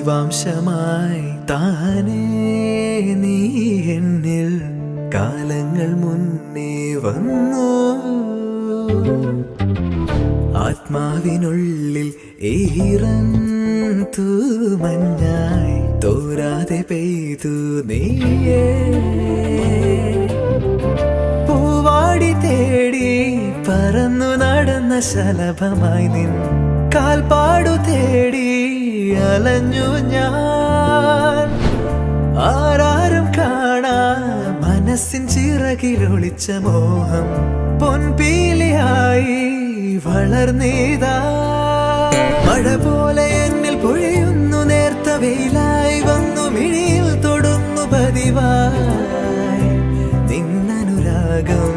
ജീവാംശമായി താനേ നീ എന്നിൽ കാലങ്ങൾ മുന്നേ വന്നു. ആത്മാവിനുള്ളിൽ ഈറൻ തൂമഞ്ഞായി തോരാതെ പെയ്തു നീയേ. പൂവാടി തേടി പറന്നു നടന്ന ശലഭമായി നിൻ കാൽപ്പാടു തേടി അലഞ്ഞു ഞാൻ. ആരാരും കാണാ മനസ്സിൻ ചിറകിലൊളിച്ച മോഹം പൊൻപീലിയായി വളർന്നീതാ. മഴ പോലെ എന്നിൽ പൊഴിയുന്നു, നേർത്ത വെയിലായി വന്നു മിഴിയിൽ തൊടുന്നു പതിവായി നിന്നനുരാഗം.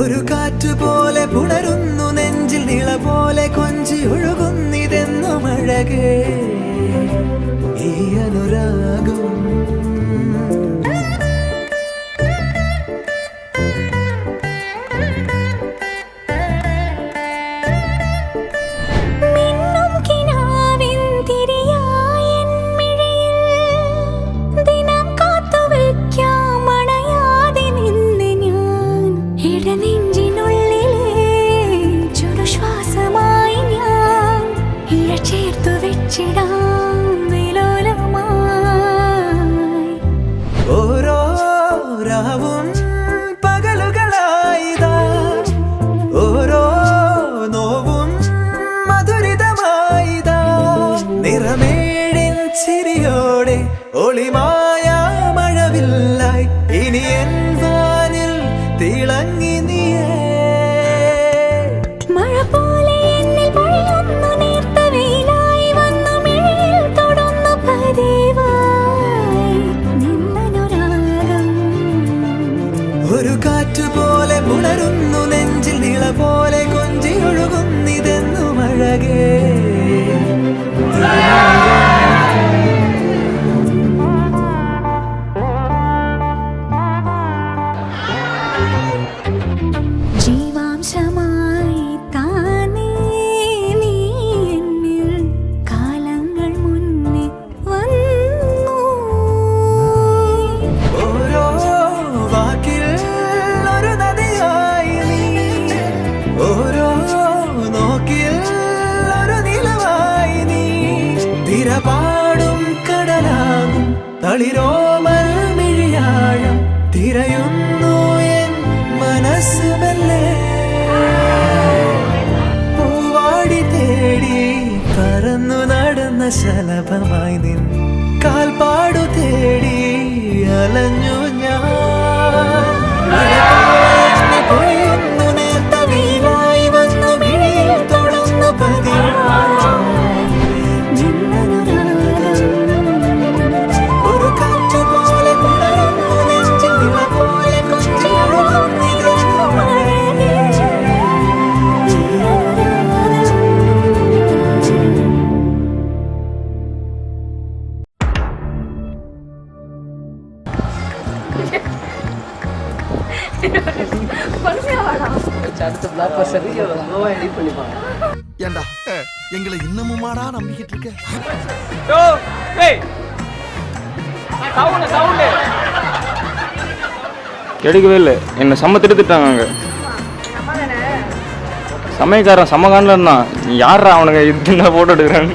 ഒരു കാറ്റ് പോലെ പുണരുന്നു നെഞ്ചിൽ, നിള പോലെ കൊഞ്ചി ഒഴുകുന്നിതെന്നും അഴകേ ഈ അനുരാഗം. ഓരോ രാവും പകലുകളായിതാ, ഓരോ നോവും മധുരിതമായിതാ. നിറമേഴിൻ ചിരിയോടെ ഒളിമായ മഴവില്ലായി ഇനി എൻ വാനിൽ തിളങ്ങി നീയേ. മഴ പോലെ എന്നിൽ പൊഴിയുന്നു, നേർത്ത വെയിലായി വന്നു മിഴിയിൽ തൊടുന്നു പതിവായി നിന്നനുരാഗം. ഒരു കാറ്റ് പോലെ പുണരുന്നു നെഞ്ചിൽ, നിള പോലെ കൊഞ്ചി ഒഴുകുന്നിതെന്നും അഴകേ. ജീവാംശമായി താനേ നീ എന്നിൽ കാലങ്ങൾ മുന്നേ വന്നു. ഓരോ വാക്കിൽ ഒരു നദിയായി നീ, ഓരോ നോക്കിൽ ഒരു നിലവായി നീ. തിരപാടും കടലാകും തളിരോമൽ മിഴിയാഴം തിരയുന്നു എൻ മനസ്സുമല്ലേ. പൂവാടി തേടി പറന്നു നടന്ന ശലഭമായി നിൻ കാൽപ്പാടു തേടി അലഞ്ഞു ഞാൻ. പൊഴിയുന്നു നേർത്ത വെയിലായി വന്നു മിഴിയിൽ തൊടുന്നു പതിവായി നിന്നനുരാഗം. ഒരു കാറ്റ് പോലെ പുണരുന്നു നെഞ്ചിൽ, നിള പോലെ കൊഞ്ചി ഒഴുകുന്നിതെന്നും അഴകേ ഈ അനുരാഗം. ஏண்டா எங்களை இன்னமுமாடா நம்பிக்கிட்டு இருக்க? எடுக்கவே இல்லை, என்னை செம்ம திட்டாங்க அங்கே. சமயக்காரன் சமகாண்டில் இருந்தான். நீ யாரா அவனுங்க இது போட்டோ எடுக்கிறாங்க?